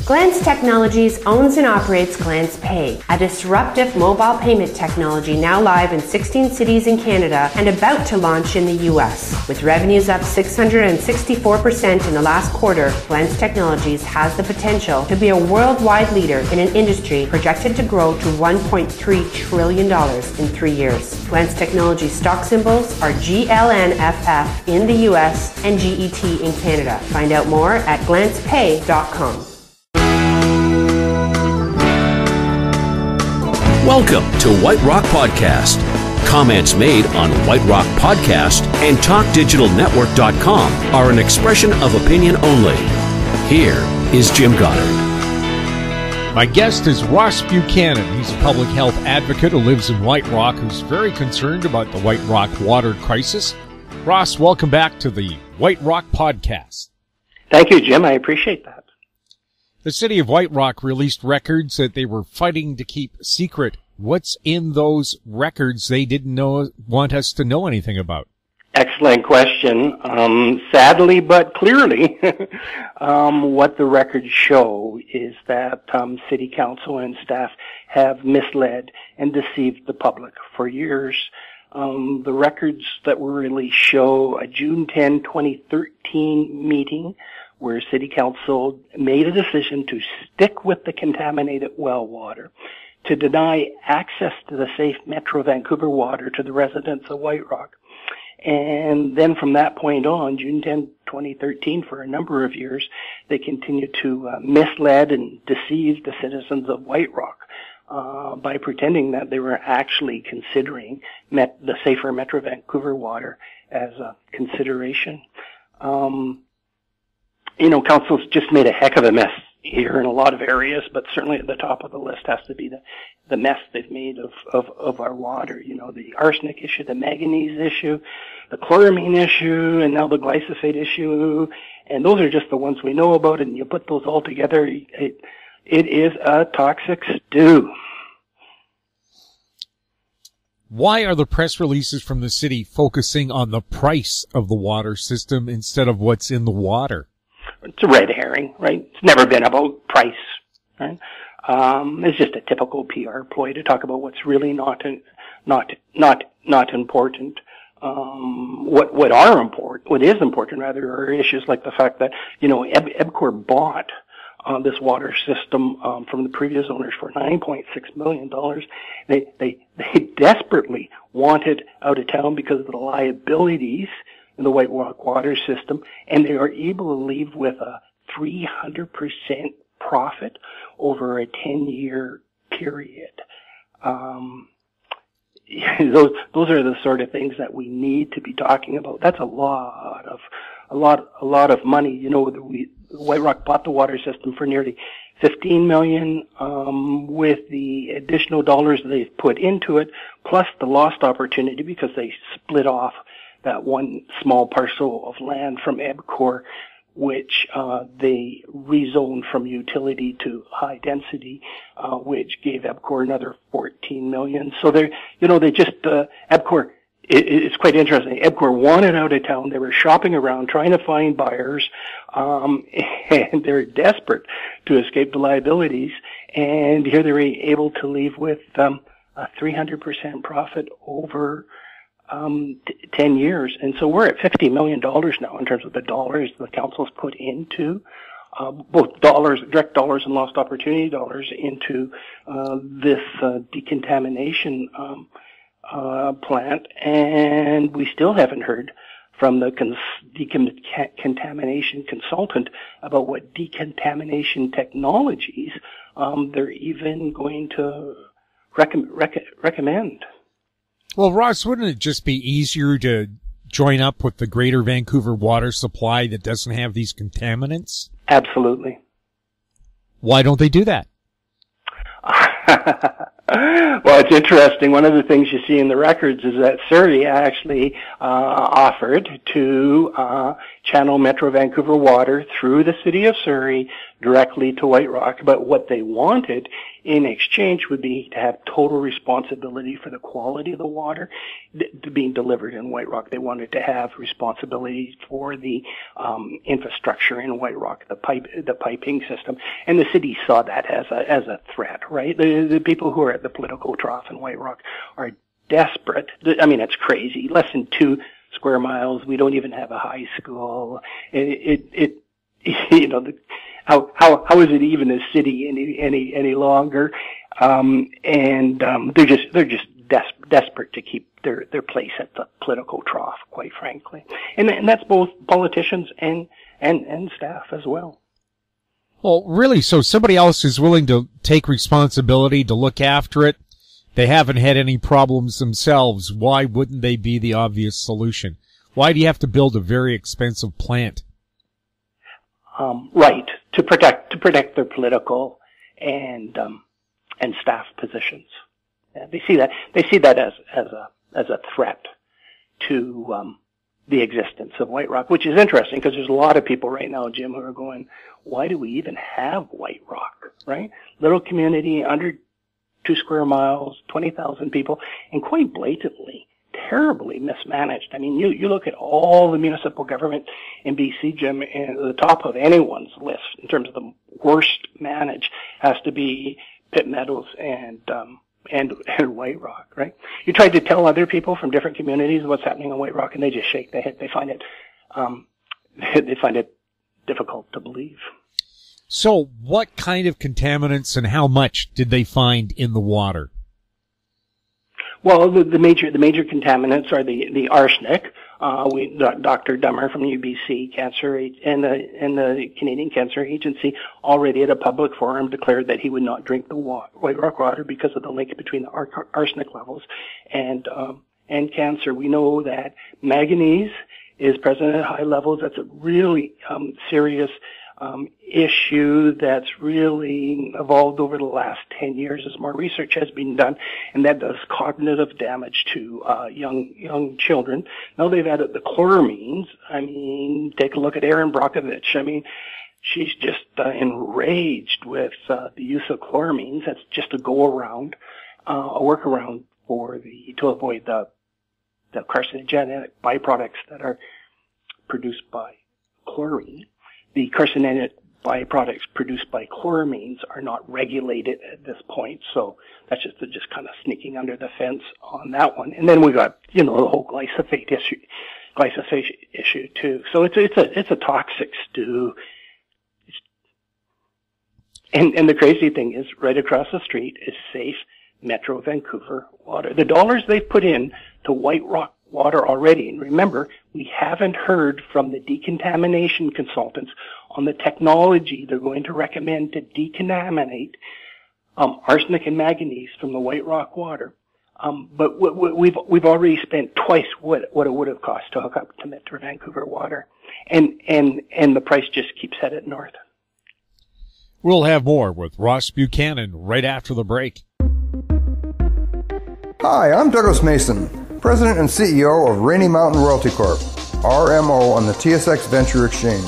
Glance Technologies owns and operates Glance Pay, a disruptive mobile payment technology now live in 16 cities in Canada and about to launch in the US. With revenues up 664% in the last quarter, Glance Technologies has the potential to be a worldwide leader in an industry projected to grow to $1.3 trillion in 3 years. Glance Technologies stock symbols are GLNFF in the US and GET in Canada. Find out more at glancepay.com. Welcome to White Rock Podcast. Comments made on White Rock Podcast and TalkDigitalNetwork.com are an expression of opinion only. Here is Jim Goddard. My guest is Ross Buchanan. He's a public health advocate who lives in White Rock, who's very concerned about the White Rock water crisis. Ross, welcome back to the White Rock Podcast. Thank you, Jim. I appreciate that. The city of White Rock released records that they were fighting to keep secret. What's in those records they didn't want us to know anything about? Excellent question. Sadly, but clearly, what the records show is that city council and staff have misled and deceived the public for years. The records that were released show a June 10, 2013 meeting where City Council made a decision to stick with the contaminated well water, to deny access to the safe Metro Vancouver water to the residents of White Rock. And then from that point on, June 10, 2013, for a number of years, they continued to mislead and deceive the citizens of White Rock by pretending that they were actually considering the safer Metro Vancouver water as a consideration. Council's just made a heck of a mess here in a lot of areas, but certainly at the top of the list has to be the mess they've made of our water. The arsenic issue, the manganese issue, the chloramine issue, and now the glyphosate issue. And those are just the ones we know about, and you put those all together, it is a toxic stew. Why are the press releases from the city focusing on the price of the water system instead of what's in the water? It's a red herring, right? It's never been about price, right? It's just a typical PR ploy to talk about what's really not important. What is important rather are issues like the fact that, EBCOR bought this water system from the previous owners for $9.6 million. They desperately want it out of town because of the liabilities in the White Rock water system, and they are able to leave with a 300% profit over a 10-year period. Those are the sort of things that we need to be talking about. That's a lot of money. White Rock bought the water system for nearly $15 million, with the additional dollars they've put into it, plus the lost opportunity because they split off that one small parcel of land from EBCOR, which they rezoned from utility to high density, which gave EBCOR another $14 million. So EBCOR, it's quite interesting. EBCOR wanted out of town. They were shopping around trying to find buyers, and they're desperate to escape the liabilities. And here they were able to leave with a 300% profit over 10 years. And so we're at $50 million now in terms of the dollars the council's put into, both direct dollars and lost opportunity dollars into, this, decontamination, plant. And we still haven't heard from the decontamination consultant about what decontamination technologies, they're even going to recommend. Well, Ross, wouldn't it just be easier to join up with the Greater Vancouver water supply that doesn't have these contaminants? Absolutely. Why don't they do that? Well, it's interesting. One of the things you see in the records is that Surrey actually offered to channel Metro Vancouver water through the city of Surrey directly to White Rock. But what they wanted in exchange would be to have total responsibility for the quality of the water being delivered in White Rock. They wanted to have responsibility for the infrastructure in White Rock, the piping system, and the city saw that as a threat. Right, the people who are at the political trough in White Rock are desperate. I mean, it's crazy. Less than 2 square miles. We don't even have a high school. You know, how is it even a city any longer? They're just desperate to keep their place at the political trough, quite frankly. And that's both politicians and staff as well. Well, really, so somebody else is willing to take responsibility to look after it. They haven't had any problems themselves. Why wouldn't they be the obvious solution? Why do you have to build a very expensive plant? Right, to protect their political and staff positions. They see that as a threat to the existence of White Rock, which is interesting because there's a lot of people right now, Jim, who are going, why do we even have White Rock? Right, little community under 2 square miles, 20,000 people, and quite blatantly, terribly mismanaged. I mean, you look at all the municipal government in BC, Jim, and the top of anyone's list in terms of the worst managed has to be Pitt Meadows and White Rock, right? You try to tell other people from different communities what's happening in White Rock, and they just shake their head. They find it difficult to believe. So, what kind of contaminants and how much did they find in the water? Well, the major contaminants are the arsenic. Dr. Dummer from UBC Cancer and the Canadian Cancer Agency already at a public forum declared that he would not drink the White Rock water because of the link between the arsenic levels and cancer. We know that manganese is present at high levels. That's a really serious issue that's really evolved over the last 10 years as more research has been done, and that does cognitive damage to young children. Now they've added the chloramines. I mean, take a look at Erin Brockovich. I mean, she's just enraged with the use of chloramines. That's just a go-around, a workaround to avoid the carcinogenic byproducts that are produced by chlorine. The carcinogenic byproducts produced by chloramines are not regulated at this point, so that's just kind of sneaking under the fence on that one. And then we got, the whole glyphosate issue too. So it's a toxic stew. And the crazy thing is, right across the street is safe Metro Vancouver water. The dollars they've put in to White Rock water already, and remember, we haven't heard from the decontamination consultants on the technology they're going to recommend to decontaminate arsenic and manganese from the White Rock water. But we've already spent twice what it would have cost to hook up to Metro Vancouver water, and the price just keeps headed north. We'll have more with Ross Buchanan right after the break. Hi, I'm Douglas Mason, President and CEO of Rainy Mountain Royalty Corp., RMO on the TSX Venture Exchange.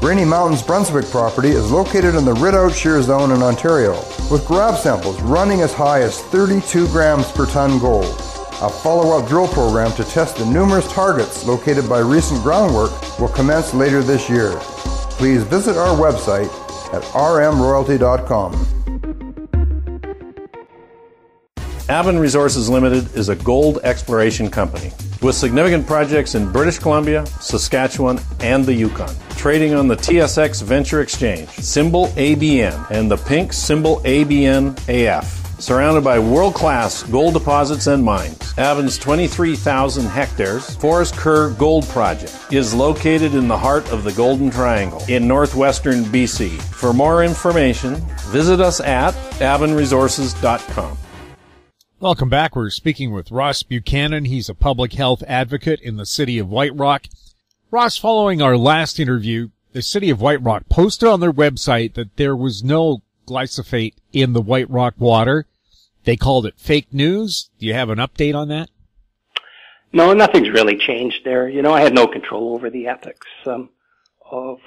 Rainy Mountain's Brunswick property is located in the Rideout Shear Zone in Ontario, with grab samples running as high as 32 grams per ton gold. A follow-up drill program to test the numerous targets located by recent groundwork will commence later this year. Please visit our website at rmroyalty.com. Avon Resources Limited is a gold exploration company with significant projects in British Columbia, Saskatchewan, and the Yukon. Trading on the TSX Venture Exchange, symbol ABN, and the pink symbol ABN-AF. Surrounded by world-class gold deposits and mines, Avon's 23,000 hectares Forest Kerr Gold Project is located in the heart of the Golden Triangle in northwestern BC. For more information, visit us at avonresources.com. Welcome back. We're speaking with Ross Buchanan. He's a public health advocate in the city of White Rock. Ross, following our last interview, the city of White Rock posted on their website that there was no glyphosate in the White Rock water. They called it fake news. Do you have an update on that? No, nothing's really changed there. I had no control over the ethics of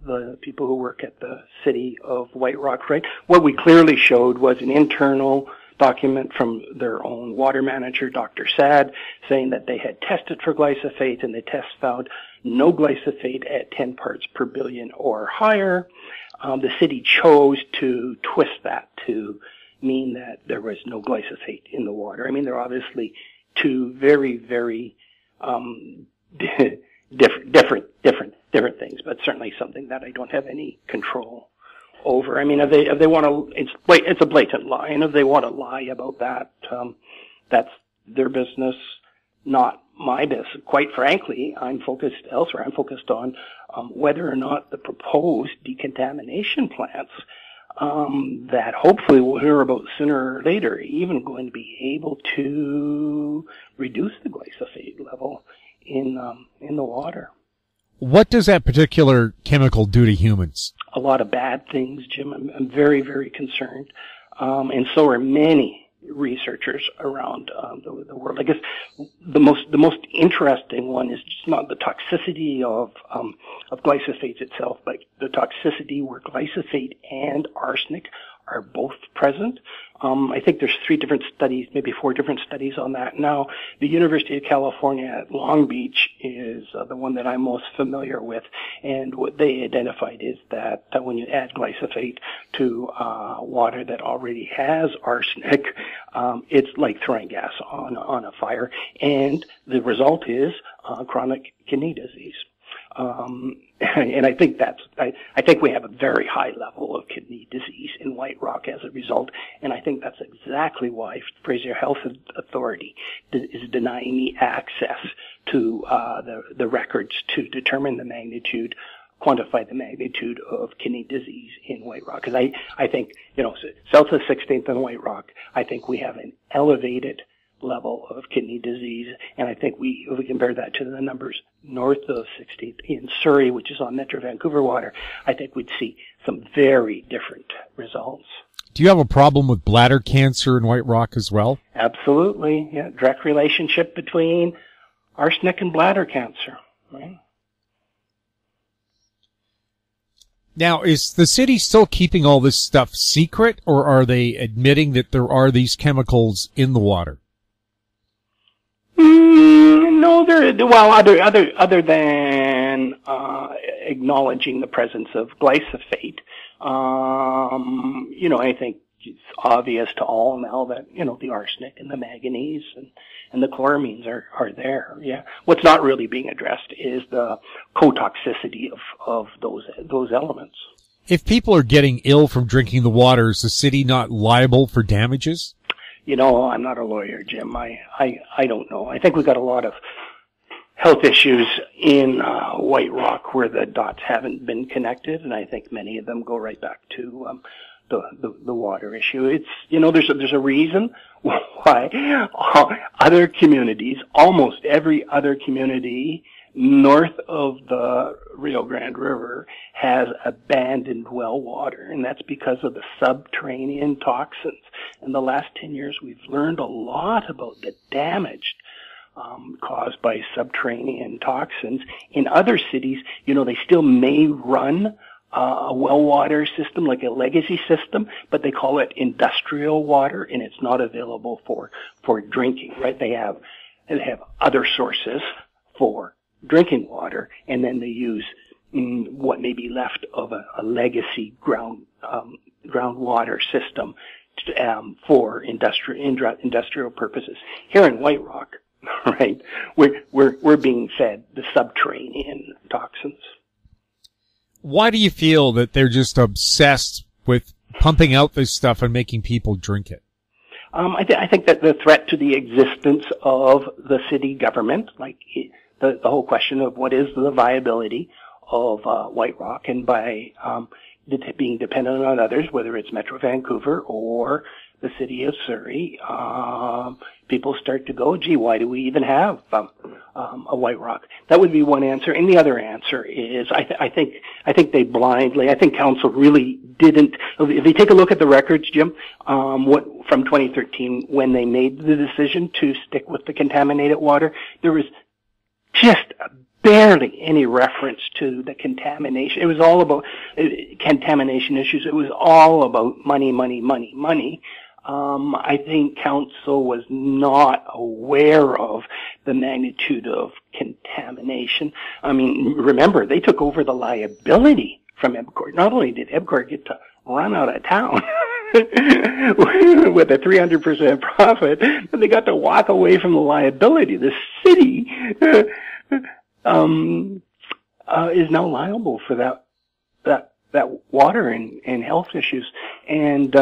the people who work at the city of White Rock, right? What we clearly showed was an internal document from their own water manager, Dr. Sad, saying that they had tested for glyphosate, and the test found no glyphosate at 10 parts per billion or higher. The city chose to twist that to mean that there was no glyphosate in the water. I mean, they're obviously two very, very different things, but certainly something that I don't have any control over. I mean, if they want to, it's a blatant lie, and if they want to lie about that, that's their business, not my business. Quite frankly, I'm focused elsewhere. I'm focused on whether or not the proposed decontamination plants that hopefully we'll hear about sooner or later, even going to be able to reduce the glyphosate level in the water. What does that particular chemical do to humans? A lot of bad things, Jim. I'm very, very concerned. And so are many researchers around the world. I guess the most interesting one is just not the toxicity of glyphosate itself, but the toxicity where glyphosate and arsenic are both present. I think there's 3 different studies, maybe 4 different studies on that now. The University of California at Long Beach is the one that I'm most familiar with, and what they identified is that when you add glyphosate to water that already has arsenic, it's like throwing gas on a fire, and the result is chronic kidney disease. And I think I think we have a very high level of kidney disease in White Rock as a result, and I think that's exactly why Fraser Health Authority is denying me access to the records to determine the magnitude, quantify the magnitude of kidney disease in White Rock. Because I think, south of 16th and White Rock, I think we have an elevated level of kidney disease, and I think if we compare that to the numbers north of 16th in Surrey, which is on Metro Vancouver water, I think we'd see some very different results. Do you have a problem with bladder cancer in White Rock as well? Absolutely, yeah. Direct relationship between arsenic and bladder cancer, right? Now, is the city still keeping all this stuff secret, or are they admitting that there are these chemicals in the water? No, other than acknowledging the presence of glyphosate, I think it's obvious to all now that the arsenic and the manganese and the chloramines are there. Yeah, what's not really being addressed is the co-toxicity of those elements. If people are getting ill from drinking the water, is the city not liable for damages? I'm not a lawyer, Jim. I don't know. I think we've got a lot of health issues in White Rock where the dots haven't been connected, and I think many of them go right back to the water issue. It's there's a reason why other communities, almost every other community north of the Rio Grande River, has abandoned well water, and that's because of the subterranean toxins. In the last 10 years, we've learned a lot about the damage caused by subterranean toxins. In other cities, they still may run a well water system, like a legacy system, but they call it industrial water, and it's not available for drinking, right? They have other sources for drinking water, and then they use what may be left of a legacy groundwater system for industrial purposes. Here in White Rock, right, we're being fed the subterranean toxins. Why do you feel that they're just obsessed with pumping out this stuff and making people drink it? I think that the threat to the existence of the city government, like the whole question of what is the viability of White Rock, and by being dependent on others, whether it's Metro Vancouver or the city of Surrey, people start to go, gee, why do we even have a White Rock? That would be one answer. And the other answer is, I think they blindly, I think council really didn't, if you take a look at the records, Jim, from 2013, when they made the decision to stick with the contaminated water, there was just a barely any reference to the contamination. It was all about contamination issues. It was all about money, money, money, money. I think council was not aware of the magnitude of contamination. I mean, remember, they took over the liability from EBCOR. Not only did EBCOR get to run out of town with a 300% profit, but they got to walk away from the liability. The city is now liable for that water and health issues. And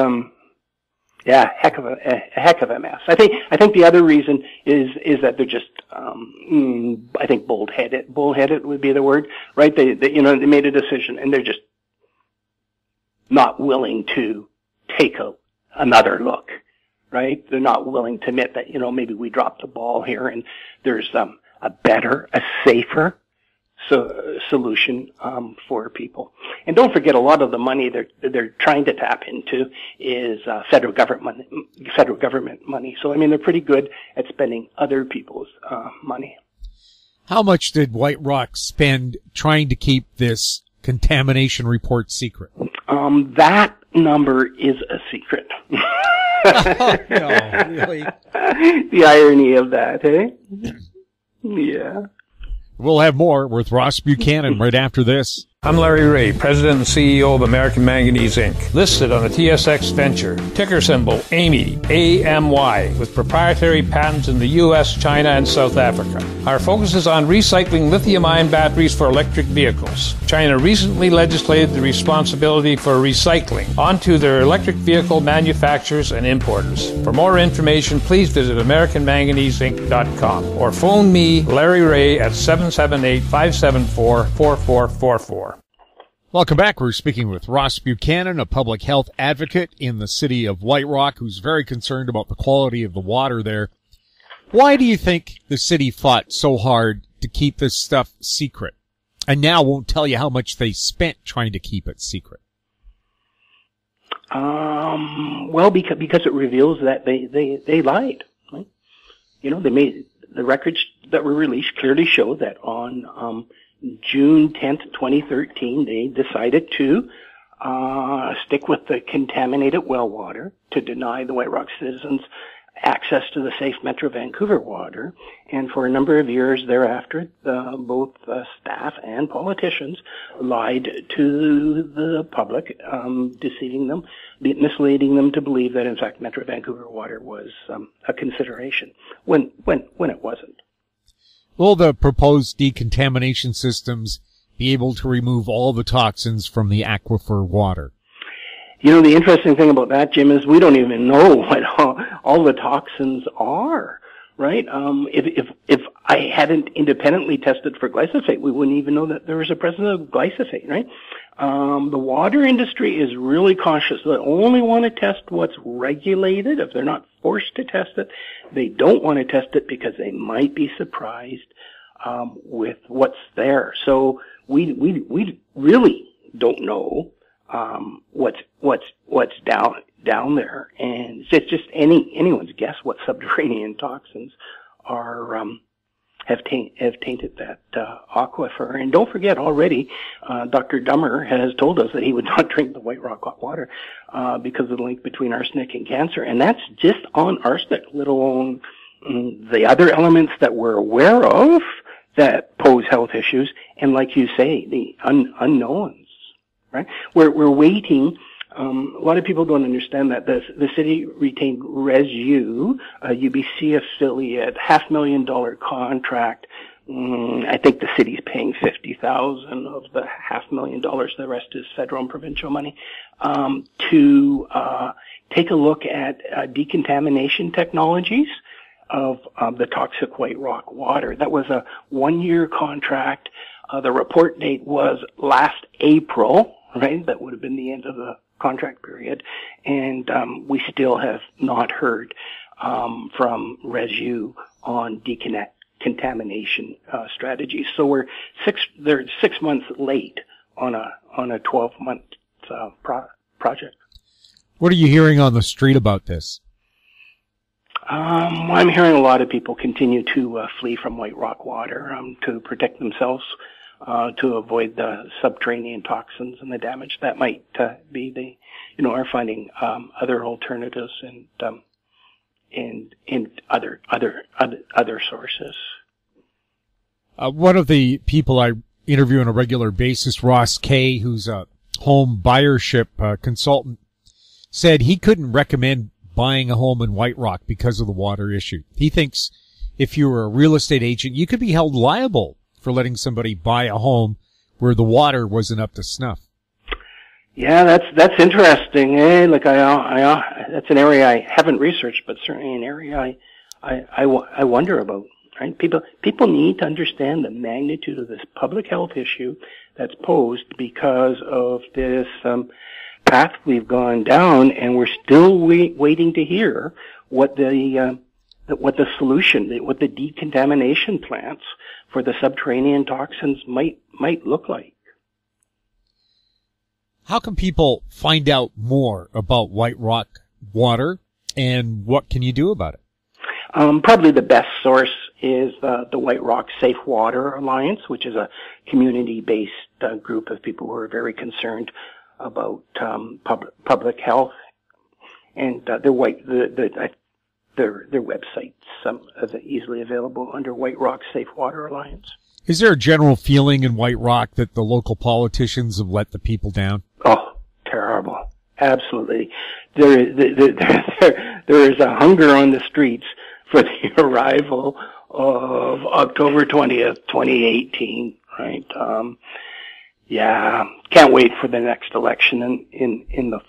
yeah, heck of a mess. I think the other reason is that they're just I think bullheaded would be the word, right? They made a decision and they're just not willing to take another look, right? They're not willing to admit that, maybe we dropped the ball here and there's a better, a safer solution for people. And don't forget, a lot of the money they're trying to tap into is federal government money. So I mean, they're pretty good at spending other people's money. How much did White Rock spend trying to keep this contamination report secret? That number is a secret. Oh, no, really? The irony of that, eh? Yeah. We'll have more with Ross Buchanan right after this. I'm Larry Ray, President and CEO of American Manganese, Inc., listed on the TSX Venture, ticker symbol AMY, A-M-Y, with proprietary patents in the U.S., China, and South Africa. Our focus is on recycling lithium-ion batteries for electric vehicles. China recently legislated the responsibility for recycling onto their electric vehicle manufacturers and importers. For more information, please visit AmericanManganeseInc.com or phone me, Larry Ray, at 778-574-4444. Welcome back. We're speaking with Ross Buchanan, a public health advocate in the city of White Rock, who's very concerned about the quality of the water there. Why do you think the city fought so hard to keep this stuff secret and now won't tell you how much they spent trying to keep it secret? Well, because it reveals that they lied. Right? They made the records that were released clearly show that on June 10th, 2013, they decided to stick with the contaminated well water to deny the White Rock citizens access to the safe Metro Vancouver water. And for a number of years thereafter, both staff and politicians lied to the public, deceiving them, misleading them to believe that, in fact, Metro Vancouver water was a consideration when it wasn't. Will the proposed decontamination systems be able to remove all the toxins from the aquifer water? The interesting thing about that, Jim, is we don't even know what all the toxins are, right? If I hadn't independently tested for glyphosate, we wouldn't even know that there was a presence of glyphosate, right? The water industry is really cautious. They only want to test what's regulated. If they're not forced to test it, they don't want to test it because they might be surprised with what's there. So we really don't know what's down there, and it's just anyone's guess what subterranean toxins are have tainted that aquifer. And don't forget, already Dr. Dummer has told us that he would not drink the White Rock hot water because of the link between arsenic and cancer, and that's just on arsenic, let alone the other elements that we're aware of that pose health issues, and like you say, the unknowns. Right? We're waiting. A lot of people don't understand that the city retained ResU, a UBC affiliate, $500,000 contract. I think the city's paying $50,000 of the $500,000. The rest is federal and provincial money to take a look at decontamination technologies of the toxic White Rock water. That was a 1-year contract. The report date was last April. Right, that would have been the end of the contract period, and we still have not heard from ResU on decontamination strategies. So they're 6 months late on a 12-month project. What are you hearing on the street about this? I'm hearing a lot of people continue to flee from White Rock water to protect themselves, to avoid the subterranean toxins and the damage that might be. They, are finding other alternatives and other sources. One of the people I interview on a regular basis, Ross Kay, who's a home buyership consultant, said he couldn't recommend buying a home in White Rock because of the water issue. He thinks if you were a real estate agent, you could be held liable for letting somebody buy a home where the water wasn't up to snuff. Yeah, that's interesting. Like that's an area I haven't researched, but certainly an area I wonder about. Right? People need to understand the magnitude of this public health issue that's posed because of this path we've gone down, and we're still waiting to hear what the solution, what the decontamination plants for the subterranean toxins might look like. How can people find out more about White Rock water, and what can you do about it? Probably the best source is the White Rock Safe Water Alliance, which is a community-based group of people who are very concerned about public health, and their websites easily available under White Rock Safe Water Alliance. Is there a general feeling in White Rock that the local politicians have let the people down? Oh, terrible! Absolutely. There is a hunger on the streets for the arrival of October 20th, 2018. Right. Yeah, can't wait for the next election in the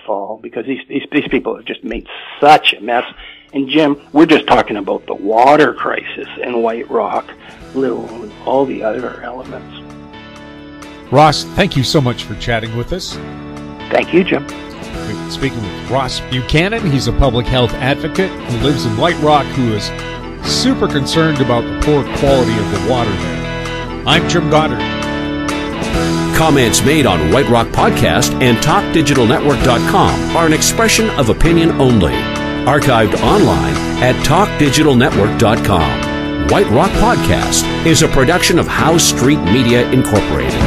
fall, because these people have just made such a mess. And Jim, we're just talking about the water crisis in White Rock, let alone all the other elements. Ross, thank you so much for chatting with us. Thank you, Jim. We're speaking with Ross Buchanan. He's a public health advocate who lives in White Rock, who is super concerned about the poor quality of the water there. I'm Jim Goddard. Comments made on White Rock Podcast and TalkDigitalNetwork.com are an expression of opinion only. Archived online at TalkDigitalNetwork.com. White Rock Podcast is a production of House Street Media Incorporated.